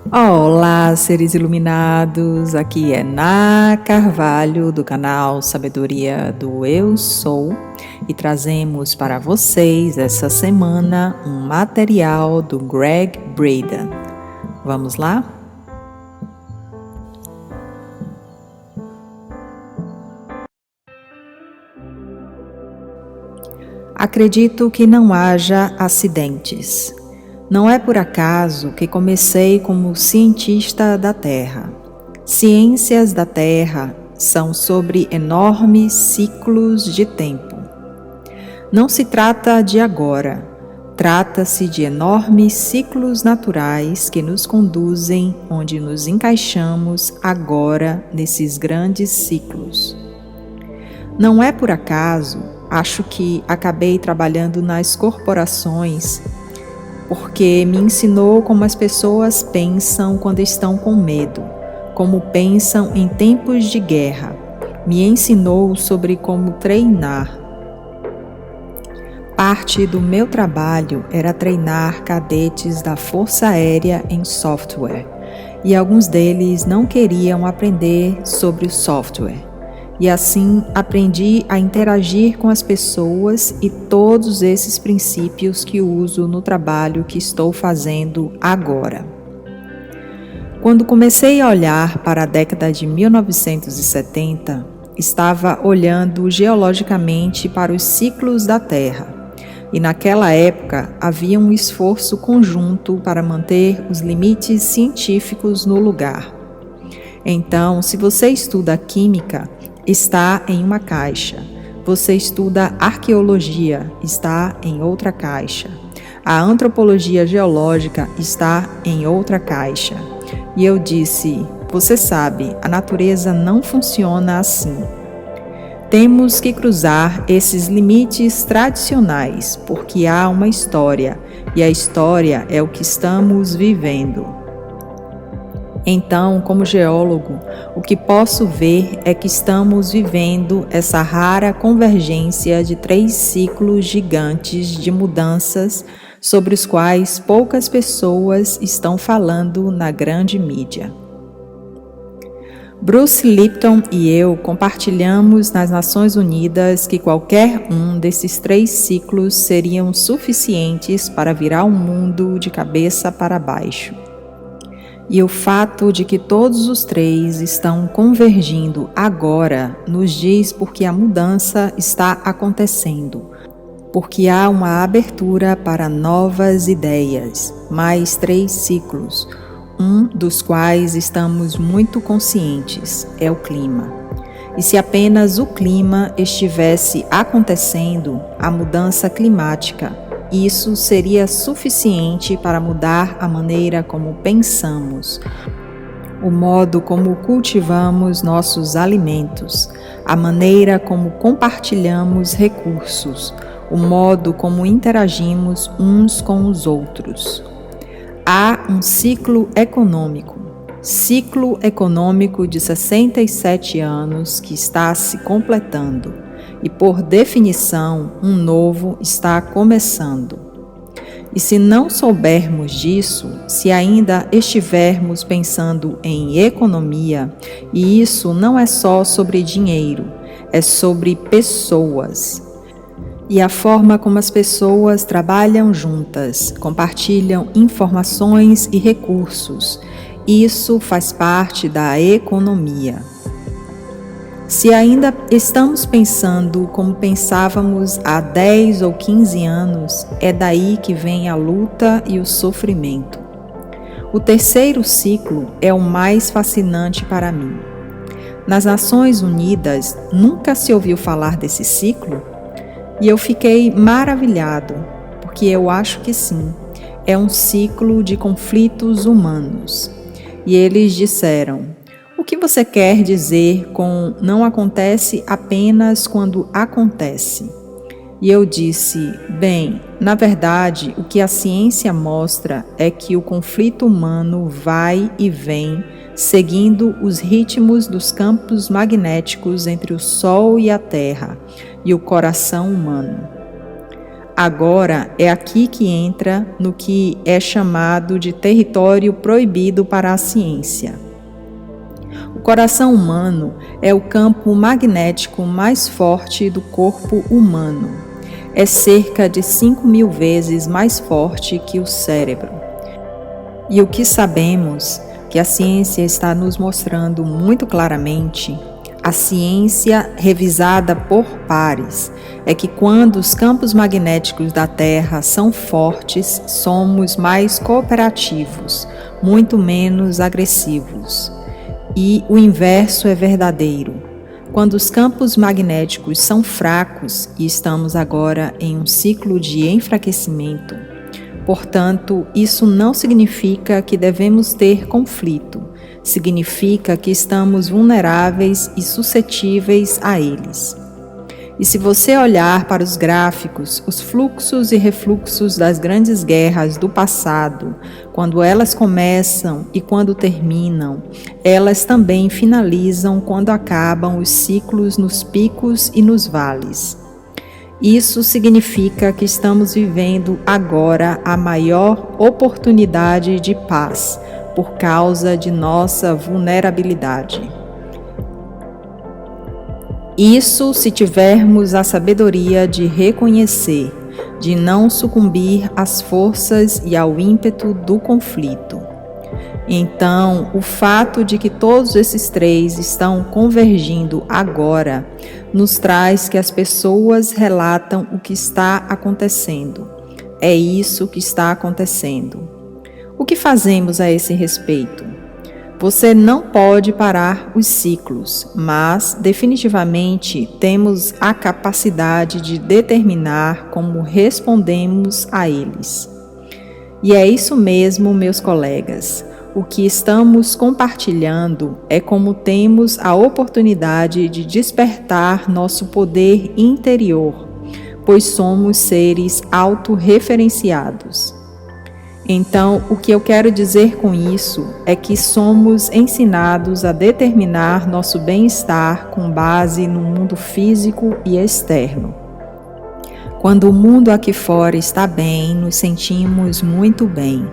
Olá, seres iluminados! Aqui é Ná Carvalho, do canal Sabedoria do Eu Sou, e trazemos para vocês essa semana um material do Gregg Braden. Vamos lá? Acredito que não haja acidentes. Não é por acaso que comecei como cientista da Terra. Ciências da Terra são sobre enormes ciclos de tempo. Não se trata de agora, trata-se de enormes ciclos naturais que nos conduzem onde nos encaixamos agora nesses grandes ciclos. Não é por acaso, acho que acabei trabalhando nas corporações porque me ensinou como as pessoas pensam quando estão com medo, como pensam em tempos de guerra. Me ensinou sobre como treinar. Parte do meu trabalho era treinar cadetes da Força Aérea em software, e alguns deles não queriam aprender sobre o software. E assim aprendi a interagir com as pessoas e todos esses princípios que uso no trabalho que estou fazendo agora. Quando comecei a olhar para a década de 1970, estava olhando geologicamente para os ciclos da Terra. E naquela época havia um esforço conjunto para manter os limites científicos no lugar. Então, se você estuda química, está em uma caixa. Você estuda arqueologia, está em outra caixa. A antropologia geológica está em outra caixa. E eu disse, você sabe, a natureza não funciona assim. Temos que cruzar esses limites tradicionais, porque há uma história, e a história é o que estamos vivendo. Então, como geólogo, o que posso ver é que estamos vivendo essa rara convergência de 3 ciclos gigantes de mudanças sobre os quais poucas pessoas estão falando na grande mídia. Bruce Lipton e eu compartilhamos nas Nações Unidas que qualquer um desses 3 ciclos seriam suficientes para virar o mundo de cabeça para baixo. E o fato de que todos os 3 estão convergindo agora nos diz porque a mudança está acontecendo, porque há uma abertura para novas ideias, mais 3 ciclos, um dos quais estamos muito conscientes, é o clima. E se apenas o clima estivesse acontecendo, a mudança climática, isso seria suficiente para mudar a maneira como pensamos, o modo como cultivamos nossos alimentos, a maneira como compartilhamos recursos, o modo como interagimos uns com os outros. Há um ciclo econômico de 67 anos que está se completando. E, por definição, um novo está começando. E se não soubermos disso, se ainda estivermos pensando em economia, e isso não é só sobre dinheiro, é sobre pessoas. E a forma como as pessoas trabalham juntas, compartilham informações e recursos, isso faz parte da economia. Se ainda estamos pensando como pensávamos há 10 ou 15 anos, é daí que vem a luta e o sofrimento. O 3º ciclo é o mais fascinante para mim. Nas Nações Unidas, nunca se ouviu falar desse ciclo? E eu fiquei maravilhado, porque eu acho que sim, é um ciclo de conflitos humanos. E eles disseram, o que você quer dizer com não acontece apenas quando acontece? E eu disse, bem, na verdade, o que a ciência mostra é que o conflito humano vai e vem, seguindo os ritmos dos campos magnéticos entre o Sol e a Terra e o coração humano. agora é aqui que entra no que é chamado de território proibido para a ciência. O coração humano é o campo magnético mais forte do corpo humano. É cerca de 5.000 vezes mais forte que o cérebro. E o que sabemos, que a ciência está nos mostrando muito claramente, a ciência revisada por pares, é que quando os campos magnéticos da Terra são fortes, somos mais cooperativos, muito menos agressivos. E o inverso é verdadeiro. Quando os campos magnéticos são fracos, e estamos agora em um ciclo de enfraquecimento, portanto, isso não significa que devemos ter conflito, significa que estamos vulneráveis e suscetíveis a eles. E se você olhar para os gráficos, os fluxos e refluxos das grandes guerras do passado, quando elas começam e quando terminam, elas também finalizam quando acabam os ciclos nos picos e nos vales. Isso significa que estamos vivendo agora a maior oportunidade de paz, por causa de nossa vulnerabilidade. Isso se tivermos a sabedoria de reconhecer, de não sucumbir às forças e ao ímpeto do conflito. Então, o fato de que todos esses três estão convergindo agora nos traz que as pessoas relatam o que está acontecendo. É isso que está acontecendo. O que fazemos a esse respeito? Você não pode parar os ciclos, mas definitivamente temos a capacidade de determinar como respondemos a eles. E é isso mesmo, meus colegas. O que estamos compartilhando é como temos a oportunidade de despertar nosso poder interior, pois somos seres autorreferenciados. Então, o que eu quero dizer com isso é que somos ensinados a determinar nosso bem-estar com base no mundo físico e externo. Quando o mundo aqui fora está bem, nos sentimos muito bem.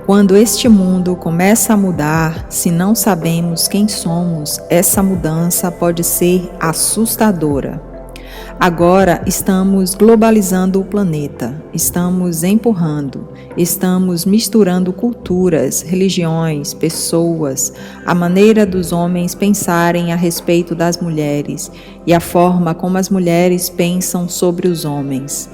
Quando este mundo começa a mudar, se não sabemos quem somos, essa mudança pode ser assustadora. Agora estamos globalizando o planeta, estamos empurrando, estamos misturando culturas, religiões, pessoas, a maneira dos homens pensarem a respeito das mulheres e a forma como as mulheres pensam sobre os homens.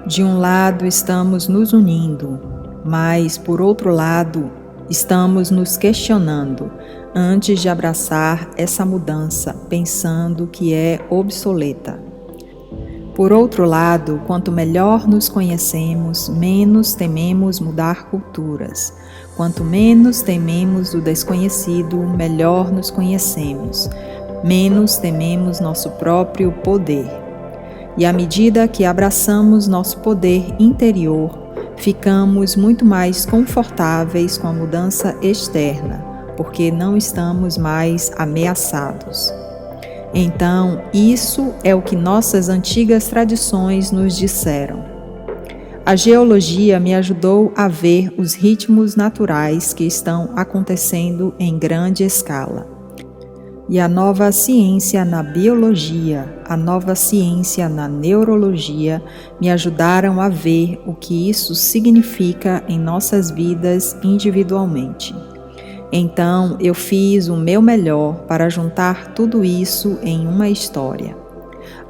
De um lado estamos nos unindo, mas por outro lado estamos nos questionando antes de abraçar essa mudança, pensando que é obsoleta. Por outro lado, quanto melhor nos conhecemos, menos tememos mudar culturas. Quanto menos tememos o desconhecido, melhor nos conhecemos, menos tememos nosso próprio poder. E à medida que abraçamos nosso poder interior, ficamos muito mais confortáveis com a mudança externa, porque não estamos mais ameaçados. Então, isso é o que nossas antigas tradições nos disseram. A geologia me ajudou a ver os ritmos naturais que estão acontecendo em grande escala. E a nova ciência na biologia, a nova ciência na neurologia me ajudaram a ver o que isso significa em nossas vidas individualmente. Então, eu fiz o meu melhor para juntar tudo isso em uma história.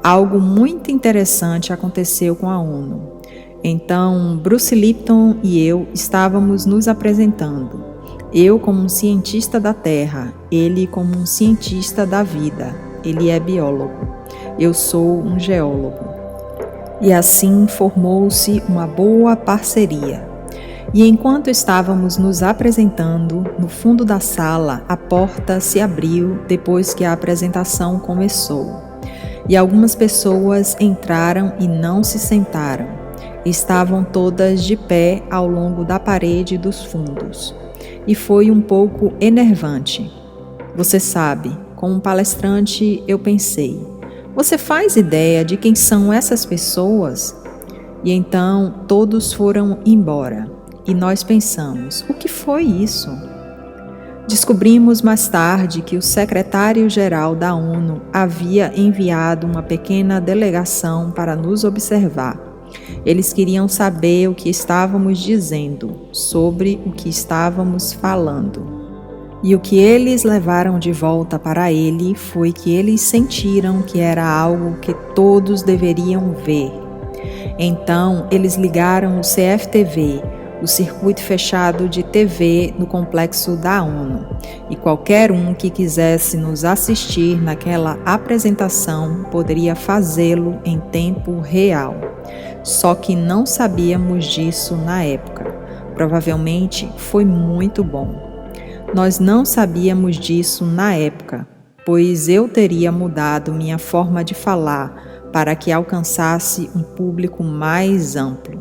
Algo muito interessante aconteceu com a ONU. Então, Bruce Lipton e eu estávamos nos apresentando. Eu como um cientista da Terra, ele como um cientista da vida. Ele é biólogo. Eu sou um geólogo. E assim formou-se uma boa parceria. E enquanto estávamos nos apresentando, no fundo da sala, a porta se abriu depois que a apresentação começou. E algumas pessoas entraram e não se sentaram. Estavam todas de pé ao longo da parede dos fundos. E foi um pouco enervante. Você sabe, como palestrante eu pensei, você faz ideia de quem são essas pessoas? E então todos foram embora. E nós pensamos: o que foi isso? Descobrimos mais tarde que o secretário-geral da ONU havia enviado uma pequena delegação para nos observar. Eles queriam saber o que estávamos dizendo, sobre o que estávamos falando. E o que eles levaram de volta para ele foi que eles sentiram que era algo que todos deveriam ver. Então, eles ligaram o CFTV, o circuito fechado de TV no complexo da ONU, e qualquer um que quisesse nos assistir naquela apresentação poderia fazê-lo em tempo real. Só que não sabíamos disso na época. Provavelmente foi muito bom. Nós não sabíamos disso na época, pois eu teria mudado minha forma de falar para que alcançasse um público mais amplo.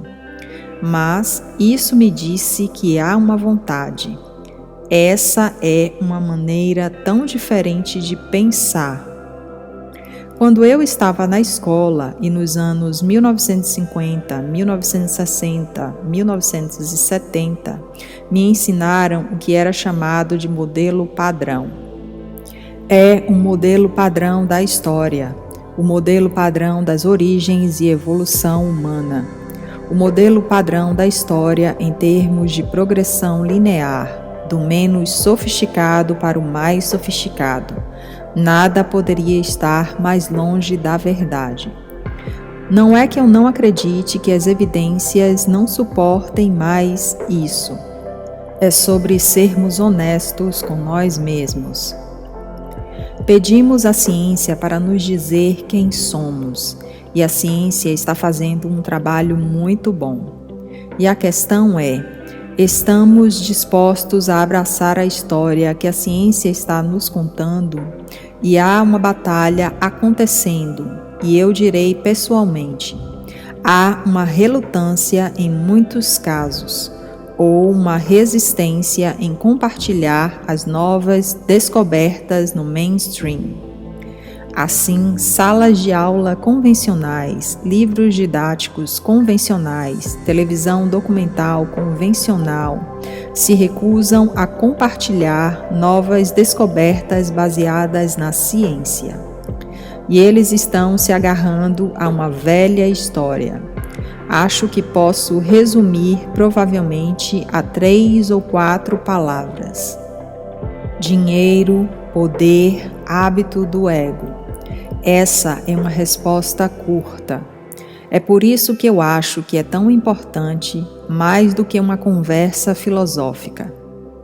Mas isso me disse que há uma vontade. Essa é uma maneira tão diferente de pensar. Quando eu estava na escola e nos anos 1950, 1960, 1970, me ensinaram o que era chamado de modelo padrão. É um modelo padrão da história, o modelo padrão das origens e evolução humana. O modelo padrão da história em termos de progressão linear, do menos sofisticado para o mais sofisticado. Nada poderia estar mais longe da verdade. Não é que eu não acredite que as evidências não suportem mais isso. É sobre sermos honestos com nós mesmos. Pedimos à ciência para nos dizer quem somos. E a ciência está fazendo um trabalho muito bom. E a questão é: estamos dispostos a abraçar a história que a ciência está nos contando? E há uma batalha acontecendo, e eu direi pessoalmente, há uma relutância em muitos casos, ou uma resistência em compartilhar as novas descobertas no mainstream. Assim, salas de aula convencionais, livros didáticos convencionais, televisão documental convencional se recusam a compartilhar novas descobertas baseadas na ciência. E eles estão se agarrando a uma velha história. Acho que posso resumir provavelmente a 3 ou 4 palavras: dinheiro, poder, hábito do ego. Essa é uma resposta curta. É por isso que eu acho que é tão importante, mais do que uma conversa filosófica.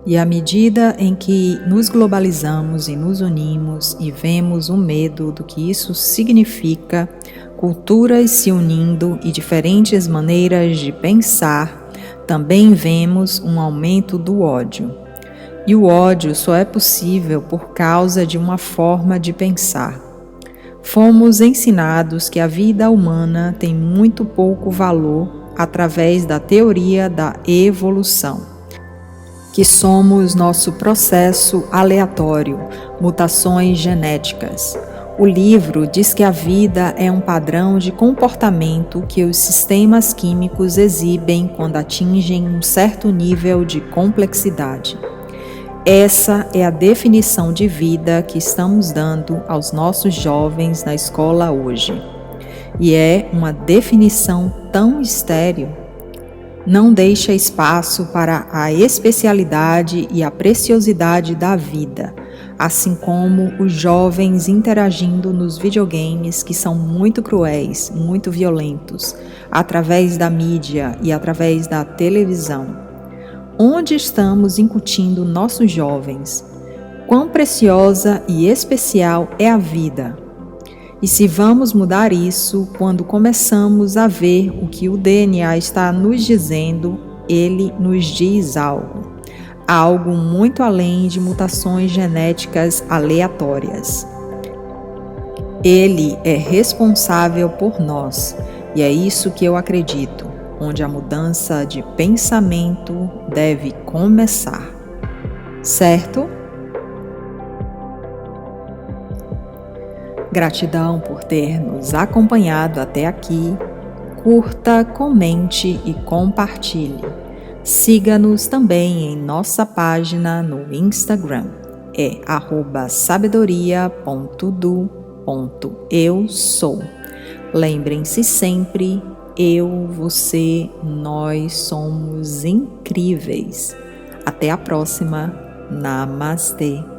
E à medida em que nos globalizamos e nos unimos e vemos o medo do que isso significa, culturas se unindo e diferentes maneiras de pensar, também vemos um aumento do ódio. E o ódio só é possível por causa de uma forma de pensar. Fomos ensinados que a vida humana tem muito pouco valor através da teoria da evolução, que somos nosso processo aleatório, mutações genéticas. O livro diz que a vida é um padrão de comportamento que os sistemas químicos exibem quando atingem um certo nível de complexidade. Essa é a definição de vida que estamos dando aos nossos jovens na escola hoje. E é uma definição tão estéril. Não deixa espaço para a especialidade e a preciosidade da vida, assim como os jovens interagindo nos videogames que são muito cruéis, muito violentos, através da mídia e através da televisão. Onde estamos incutindo nossos jovens? Quão preciosa e especial é a vida? E se vamos mudar isso quando começamos a ver o que o DNA está nos dizendo, ele nos diz algo. Algo muito além de mutações genéticas aleatórias. Ele é responsável por nós, e é isso que eu acredito. Onde a mudança de pensamento deve começar. Certo? Gratidão por ter nos acompanhado até aqui. Curta, comente e compartilhe. Siga-nos também em nossa página no Instagram, é @sabedoria.do.eu-sou. Lembrem-se sempre, eu, você, nós somos incríveis. Até a próxima. Namastê.